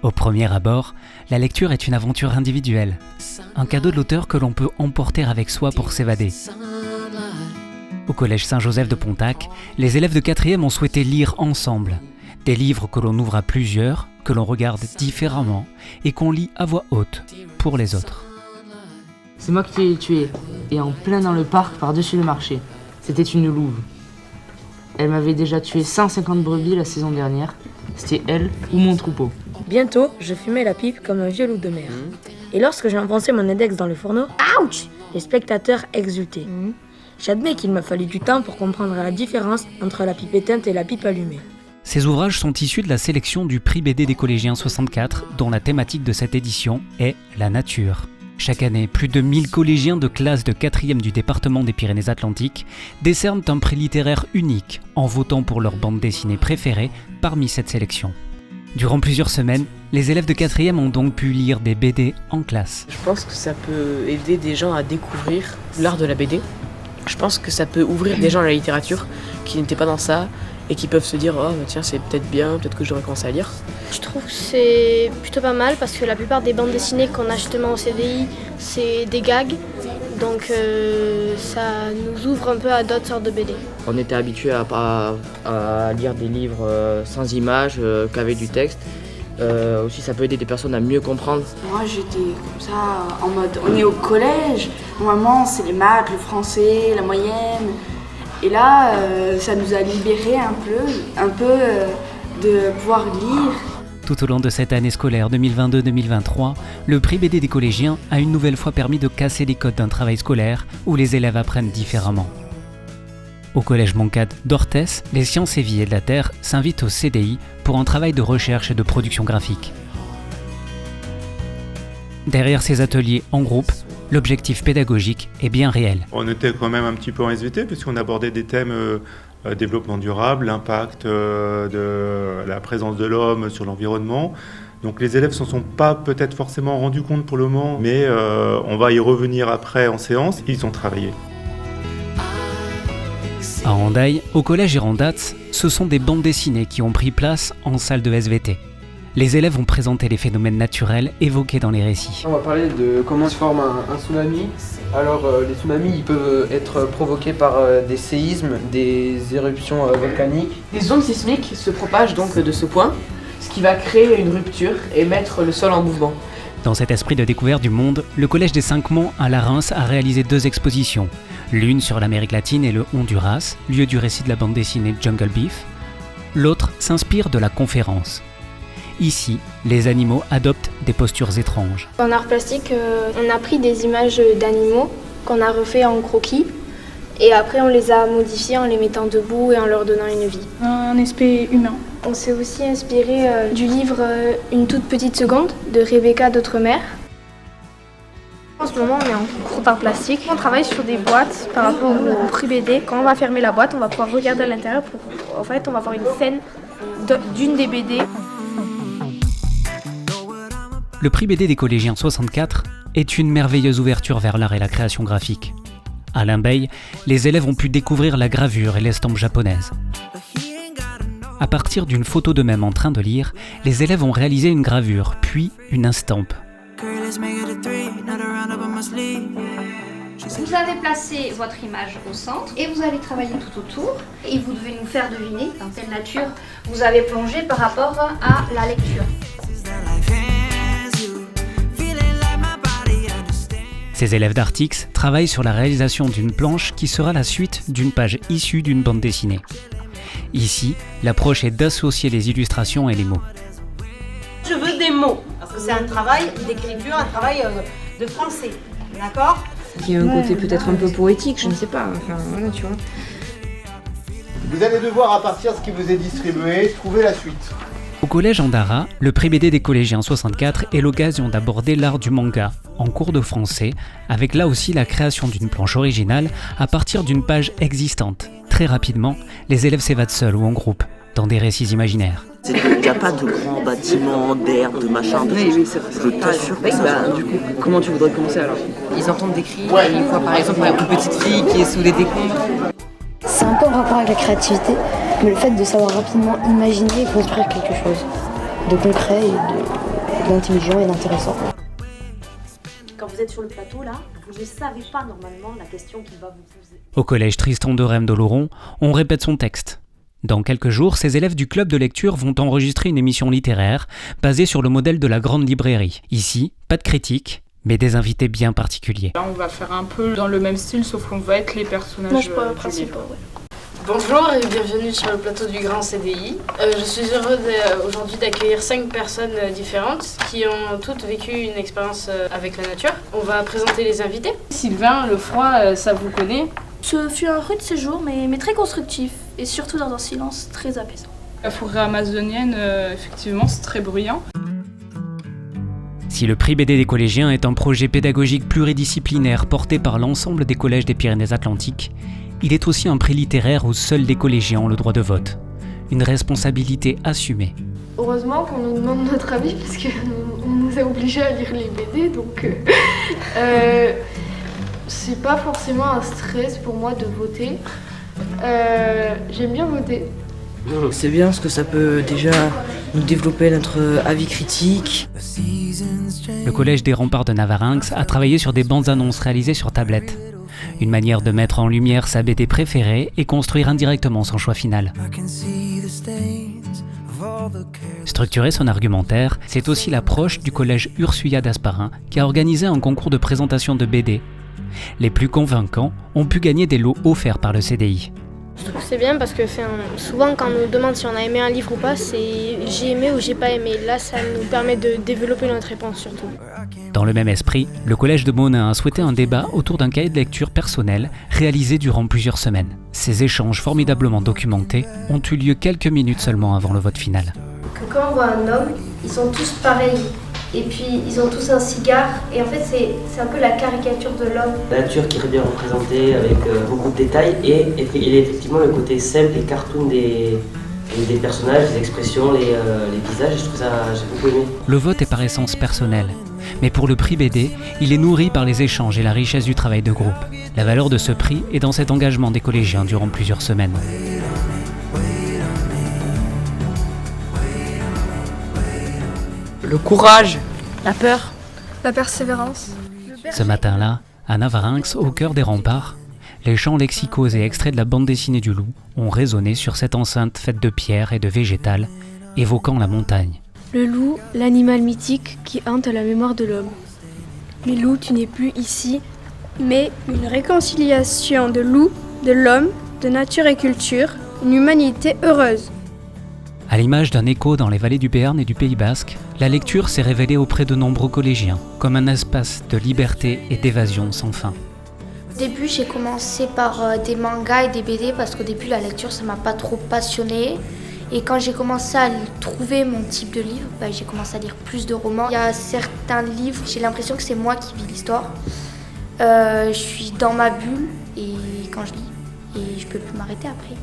Au premier abord, la lecture est une aventure individuelle, un cadeau de l'auteur que l'on peut emporter avec soi pour s'évader. Au collège Saint-Joseph de Pontac, les élèves de 4e ont souhaité lire ensemble. Des livres que l'on ouvre à plusieurs, que l'on regarde différemment et qu'on lit à voix haute pour les autres. C'est moi qui l'ai tuée, et en plein dans le parc par-dessus le marché. C'était une louve. Elle m'avait déjà tué 150 brebis la saison dernière. C'était elle ou mon troupeau. Bientôt, je fumais la pipe comme un vieux loup de mer. Et lorsque j'ai enfoncé mon index dans le fourneau, ouch, les spectateurs exultaient. J'admets qu'il m'a fallu du temps pour comprendre la différence entre la pipe éteinte et la pipe allumée. Ces ouvrages sont issus de la sélection du prix BD des collégiens 64, dont la thématique de cette édition est la nature. Chaque année, plus de 1000 collégiens de classe de 4e du département des Pyrénées-Atlantiques décernent un prix littéraire unique en votant pour leur bande dessinée préférée parmi cette sélection. Durant plusieurs semaines, les élèves de 4e ont donc pu lire des BD en classe. Je pense que ça peut aider des gens à découvrir l'art de la BD. Je pense que ça peut ouvrir des gens à la littérature qui n'étaient pas dans ça et qui peuvent se dire « Oh tiens, c'est peut-être bien, peut-être que je devrais commencer à lire ». Je trouve que c'est plutôt pas mal parce que la plupart des bandes dessinées qu'on a justement au CDI, c'est des gags. Donc ça nous ouvre un peu à d'autres sortes de BD. On était habitué à lire des livres sans images, qu'avec du texte. Aussi, ça peut aider des personnes à mieux comprendre. Moi, j'étais comme ça, en mode, on est au collège, normalement, c'est les maths, le français, la moyenne. Et là, ça nous a libérés un peu de pouvoir lire. Tout au long de cette année scolaire 2022-2023, le prix BD des collégiens a une nouvelle fois permis de casser les codes d'un travail scolaire où les élèves apprennent différemment. Au collège Moncade d'Orthès, les sciences et vie et de la Terre s'invitent au CDI pour un travail de recherche et de production graphique. Derrière ces ateliers en groupe, l'objectif pédagogique est bien réel. On était quand même un petit peu en SVT puisqu'on abordait des thèmes développement durable, l'impact de la présence de l'homme sur l'environnement. Donc les élèves ne s'en sont pas peut-être forcément rendus compte pour le moment, mais on va y revenir après en séance. Ils ont travaillé. À Hendaye, au collège Hérandats, ce sont des bandes dessinées qui ont pris place en salle de SVT. Les élèves ont présenté les phénomènes naturels évoqués dans les récits. On va parler de comment se forme un tsunami. Alors les tsunamis ils peuvent être provoqués par des séismes, des éruptions volcaniques. Les ondes sismiques se propagent donc de ce point, ce qui va créer une rupture et mettre le sol en mouvement. Dans cet esprit de découverte du monde, le Collège des Cinq-Monts à la Reims a réalisé 2 expositions. L'une sur l'Amérique latine et le Honduras, lieu du récit de la bande dessinée Jungle Beef. L'autre s'inspire de la conférence. Ici, les animaux adoptent des postures étranges. En art plastique, on a pris des images d'animaux qu'on a refait en croquis et après on les a modifiées en les mettant debout et en leur donnant une vie. Un aspect humain. On s'est aussi inspiré du livre Une toute petite seconde de Rebecca d'Outremer. En ce moment, on est en cours d'art plastique. On travaille sur des boîtes par rapport au prix BD. Quand on va fermer la boîte, on va pouvoir regarder à l'intérieur. En fait, on va voir une scène d'une des BD. Le prix BD des collégiens 64 est une merveilleuse ouverture vers l'art et la création graphique. À Limbey, les élèves ont pu découvrir la gravure et l'estampe japonaise. À partir d'une photo d'eux-mêmes en train de lire, les élèves ont réalisé une gravure, puis une estampe. Vous allez placer votre image au centre et vous allez travailler tout autour. Et vous devez nous faire deviner dans quelle nature vous avez plongé par rapport à la lecture. Ces élèves d'Artix travaillent sur la réalisation d'une planche qui sera la suite d'une page issue d'une bande dessinée. Ici, l'approche est d'associer les illustrations et les mots. Je veux des mots, parce que c'est un travail d'écriture, un travail de français, d'accord ? Il y a un côté peut-être un peu poétique, je ne sais pas, enfin voilà, tu vois. Vous allez devoir, à partir de ce qui vous est distribué, trouver la suite. Au collège Andara, le prix BD des collégiens 64 est l'occasion d'aborder l'art du manga en cours de français, avec là aussi la création d'une planche originale à partir d'une page existante. Très rapidement, les élèves s'évadent seuls ou en groupe, dans des récits imaginaires. Il n'y a pas de grands bâtiments, d'air, de machin, de Oui, c'est vrai. Je t'assure que ça. Du coup, comment tu voudrais commencer alors ? Ils entendent des cris, et ils voient par exemple une petite fille qui est sous les décombres. C'est un peu en rapport avec la créativité, mais le fait de savoir rapidement imaginer et construire quelque chose. de concret et d'intelligent et d'intéressant. Quand vous êtes sur le plateau là, vous ne savez pas normalement la question qu'il va vous poser. Au collège Tristan de Rème d'Oloron, on répète son texte. Dans quelques jours, ces élèves du club de lecture vont enregistrer une émission littéraire basée sur le modèle de la grande librairie. Ici, pas de critique, mais des invités bien particuliers. Là, on va faire un peu dans le même style, sauf qu'on va être les personnages du livre. Bonjour et bienvenue sur le plateau du Grand CDI. Je suis heureux aujourd'hui d'accueillir 5 personnes différentes qui ont toutes vécu une expérience avec la nature. On va présenter les invités. Sylvain, le froid, ça vous connaît? Ce fut un rude séjour, mais très constructif, et surtout dans un silence très apaisant. La forêt amazonienne, effectivement, c'est très bruyant. Si le prix BD des collégiens est un projet pédagogique pluridisciplinaire porté par l'ensemble des collèges des Pyrénées-Atlantiques, il est aussi un prix littéraire où seuls les collégiens ont le droit de vote. Une responsabilité assumée. Heureusement qu'on nous demande notre avis, parce qu'on nous a obligés à lire les BD, donc c'est pas forcément un stress pour moi de voter. J'aime bien voter. C'est bien parce que ça peut déjà nous développer notre avis critique. Le collège des Remparts de Navarinx a travaillé sur des bandes annonces réalisées sur tablette. Une manière de mettre en lumière sa BD préférée et construire indirectement son choix final. Structurer son argumentaire, c'est aussi l'approche du collège Ursuya d'Asparin qui a organisé un concours de présentation de BD. Les plus convaincants ont pu gagner des lots offerts par le CDI. Je trouve que c'est bien parce que souvent quand on nous demande si on a aimé un livre ou pas, c'est j'ai aimé ou j'ai pas aimé. Là, ça nous permet de développer notre réponse surtout. Dans le même esprit, le collège de Monin a souhaité un débat autour d'un cahier de lecture personnel réalisé durant plusieurs semaines. Ces échanges formidablement documentés ont eu lieu quelques minutes seulement avant le vote final. Que quand on voit un homme, ils sont tous pareils. Et puis ils ont tous un cigare, et en fait c'est un peu la caricature de l'homme. La nature qui est bien représentée avec beaucoup de détails et effectivement le côté simple et cartoon des personnages, des expressions, les visages, je trouve ça, j'ai beaucoup aimé. Le vote est par essence personnel, mais pour le prix BD, il est nourri par les échanges et la richesse du travail de groupe. La valeur de ce prix est dans cet engagement des collégiens durant plusieurs semaines. Le courage, la peur, la persévérance. Ce matin-là, à Navarinx, au cœur des remparts, les chants lexicaux et extraits de la bande dessinée du loup ont résonné sur cette enceinte faite de pierre et de végétal, évoquant la montagne. Le loup, l'animal mythique qui hante la mémoire de l'homme. Mais loup, tu n'es plus ici, mais une réconciliation de loup, de l'homme, de nature et culture, une humanité heureuse. À l'image d'un écho dans les vallées du Béarn et du Pays Basque, la lecture s'est révélée auprès de nombreux collégiens comme un espace de liberté et d'évasion sans fin. Au début, j'ai commencé par des mangas et des BD parce qu'au début, la lecture, ça m'a pas trop passionnée. Et quand j'ai commencé à trouver mon type de livre, j'ai commencé à lire plus de romans. Il y a certains livres, j'ai l'impression que c'est moi qui vis l'histoire. Je suis dans ma bulle et quand je lis, et je peux plus m'arrêter après.